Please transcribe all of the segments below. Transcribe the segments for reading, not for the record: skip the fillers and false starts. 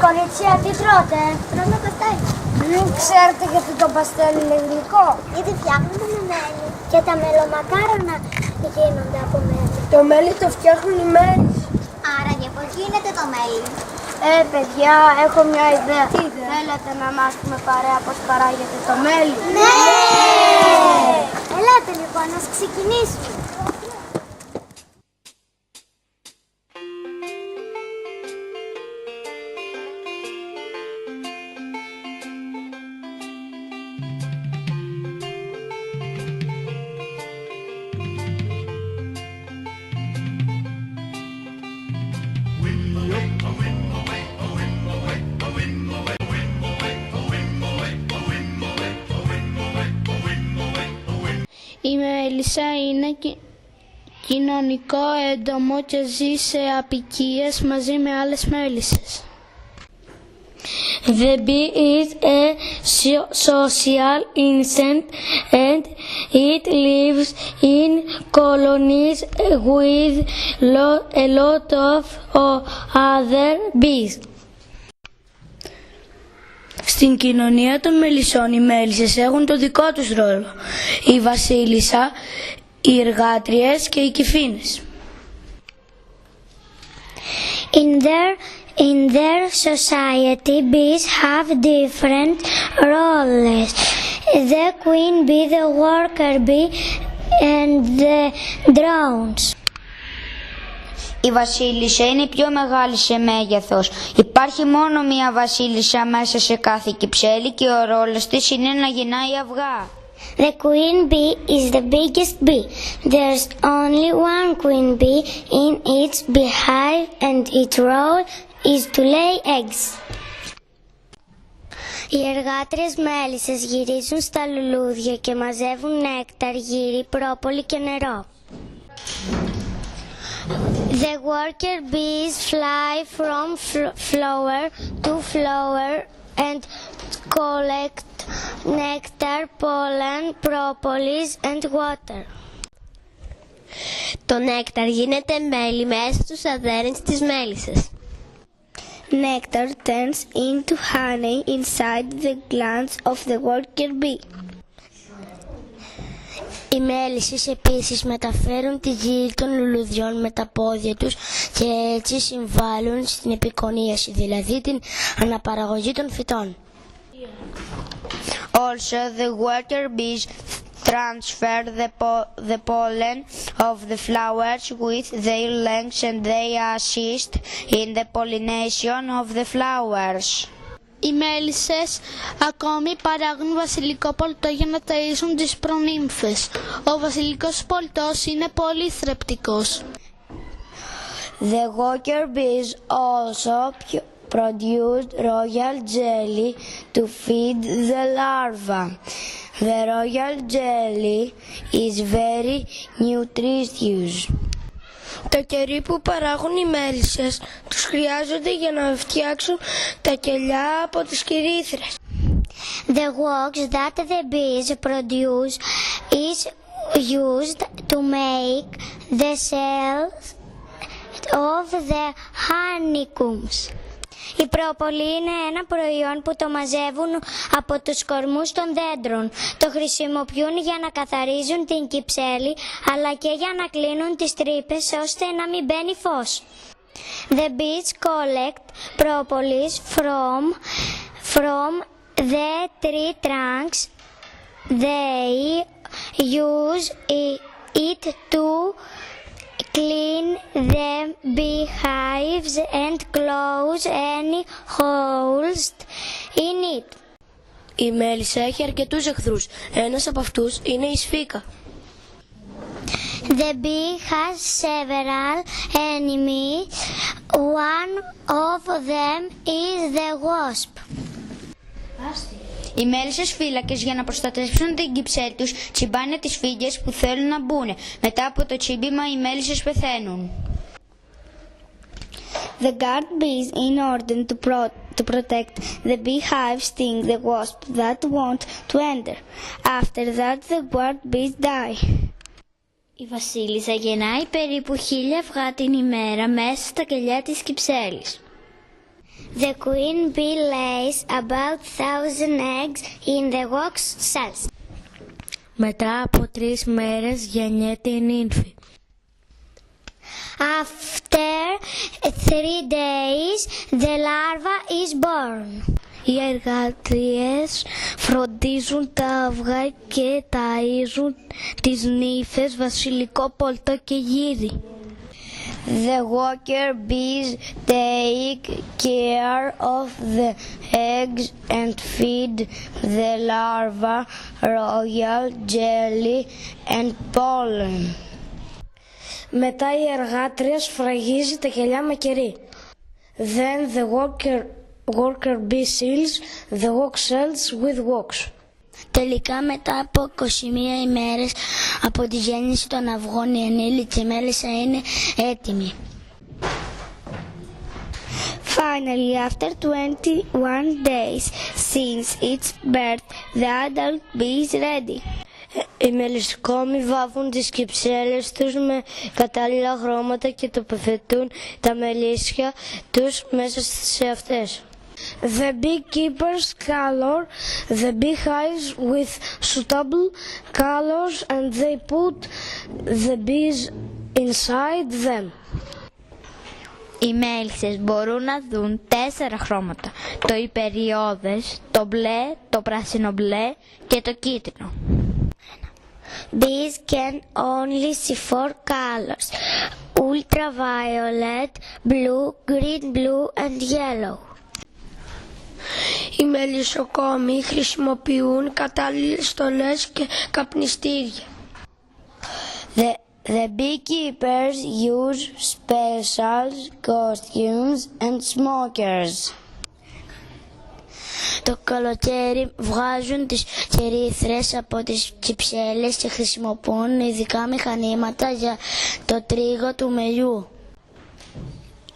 Κορίτσια, τι τρώτε? Τρώμε παστέλι. Ξέρετε γιατί το παστέλι είναι γλυκό? Γιατί φτιάχνουμε με μέλι. Και τα μελομακάρονα γίνονται από μέλι. Το μέλι το φτιάχνουν οι μέλι. Άρα για πώς γίνεται το μέλι? Παιδιά, έχω μια ιδέα. Τι ιδέα? Θέλετε να μάθουμε παρέα πώς παράγεται το μέλι? Ναι! Ελάτε λοιπόν, να ξεκινήσουμε. Η μέλισσα είναι κοινωνικό έντομο και ζει σε αποικίες μαζί με άλλες μέλισσες. The bee is a social insect and it lives in colonies with a lot of other bees. Στην κοινωνία των μελισσών οι μέλισσες έχουν το δικό τους ρόλο. Η βασίλισσα, οι εργάτριες και οι κυφήνες. In their society, bees have different roles. The queen bee, the worker bee, and the drones. Η βασίλισσα είναι η πιο μεγάλη σε μέγεθος. Υπάρχει μόνο μία βασίλισσα μέσα σε κάθε κυψέλη και ο ρόλος της είναι να γεννάει αυγά. The queen bee is the biggest bee. There's only one queen bee in its beehive and its role is to lay eggs. Οι εργάτριες μέλισσες γυρίζουν στα λουλούδια και μαζεύουν νέκταρ, γύρι, πρόπολη και νερό. The worker bees fly from flower to flower and collect nectar, pollen, propolis and water. Το νέκταρ γίνεται μέλι μέσα στους αδέρνες της μέλισσας. Nectar turns into honey inside the glands of the worker bee. Οι μέλισσες επίσης μεταφέρουν τη γύρι των λουλουδιών με τα πόδια τους και έτσι συμβάλλουν στην επικονίαση, δηλαδή την αναπαραγωγή των φυτών. Also, the worker bees transfer the pollen of the flowers with their legs and they assist in the pollination of the flowers. Οι μέλισσες ακόμη παράγουν βασιλικό πολτό για να ταΐζουν τις προνύμφες. Ο βασιλικός πολτός είναι πολύ θρεπτικός. The worker bees also produced royal jelly to feed the larvae. The royal jelly is very nutritious. Το κερί που παράγουν οι μέλισσες τους χρειάζονται για να φτιάξουν τα κελιά από τις κυρίθρες. The wax that the bees produce is used to make the cells of the honeycombs. Η πρόπολη είναι ένα προϊόν που το μαζεύουν από τους κορμούς των δέντρων. Το χρησιμοποιούν για να καθαρίζουν την κυψέλη, αλλά και για να κλείνουν τις τρύπες ώστε να μην μπαίνει φως. The bees collect propolis from the tree trunks. They use it to clean the beehives and close any holes in it. Η μέλισσα έχει αρκετούς εχθρούς. Ένας από αυτούς είναι η σφίκα. The bee has several enemies. One of them is the wasp. Οι μέλισσες φύλακες για να προστατεύσουν την κυψέλη τους τσιμπάνε τις φύγες που θέλουν να μπουν. Μετά από το τσίμπημα οι μέλισσες πεθαίνουν. The guard bees, in order to to protect the beehive sting the wasp that want to enter. After that the guard bees die. Η βασίλισσα γεννάει περίπου 1000 αυγά την ημέρα μέσα στα κελιά της κυψέλης. The queen bee lays about 1000 eggs in the wax cells. Μετά από 3 μέρες γεννιέται η νύμφη. After 3 days the larva is born. Οι εργάτριες φροντίζουν τα αυγά και ταΐζουν τις νύμφες βασιλικό πολτό και γύρι. The worker bees take care of the eggs and feed the larva royal jelly and pollen. Μετά η εργάτρια σφραγίζει τα κελιά με κερί. Then the worker bee seals the wax cells with wax. Τελικά μετά από 21 ημέρες από τη γέννηση των αυγών η ενήλικη μέλισσα είναι έτοιμη. Finally, after 21 days since its birth, the adult bee is ready. Οι μελισσοκόμοι βάφουν τις κυψέλες τους με κατάλληλα χρώματα και τοποθετούν τα μελίσια τους μέσα σε αυτές. The beekeepers color the beehives with suitable colors and they put the bees inside them. Οι μέλισσες μπορούν να δουν 4 χρώματα, το υπεριώδες, το μπλε, το πράσινο μπλε και το κίτρινο. Bees can only see 4 colors: ultraviolet, blue, green blue and yellow. Οι μελισσοκόμοι χρησιμοποιούν κατάλληλες στολές και καπνιστήρια. The beekeepers use special costumes and smokers. Το καλοκαίρι βγάζουν τις κερίθρες από τις κυψέλες και χρησιμοποιούν ειδικά μηχανήματα για το τρίγο του μελιού.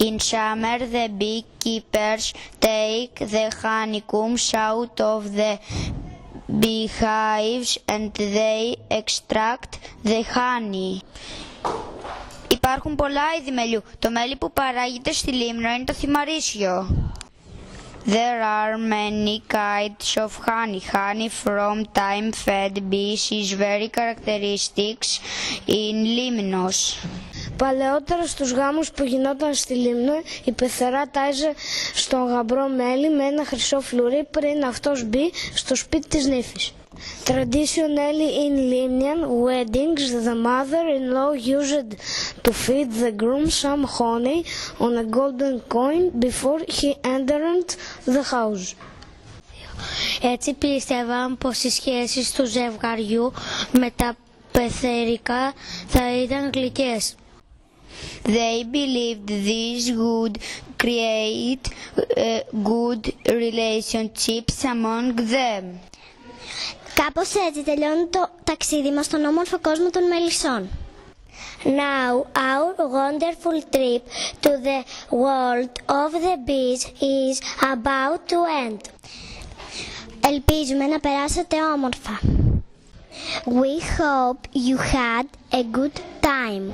In summer, the beekeepers take the honeycombs out of the beehives and they extract the honey. Υπάρχουν πολλά είδη μελιού. Το μέλι που παράγεται στη Λίμνο είναι το θυμαρίσιο. There are many kinds of honey. Honey from time-fed bees is very characteristic in Limnos. Παλαιότερα στους γάμους που γινόταν στη Λίμνο, η πεθερά τάιζε στον γαμπρό μέλι με ένα χρυσό φλουρί πριν αυτός μπει στο σπίτι της νύφης. Traditionally in Limnian weddings, the mother-in-law used to feed the groom some honey on a golden coin before he entered the house. Έτσι πίστευαν πως οι σχέσεις του ζευγαριού με τα πεθερικά θα ήταν γλυκές. They believed this would create good relationships among them. Κάπως έτσι τελειώνει το ταξίδι μας στον όμορφο κόσμο των μελισσών. Now our wonderful trip to the world of the bees is about to end. Ελπίζουμε να περάσετε όμορφα. We hope you had a good time.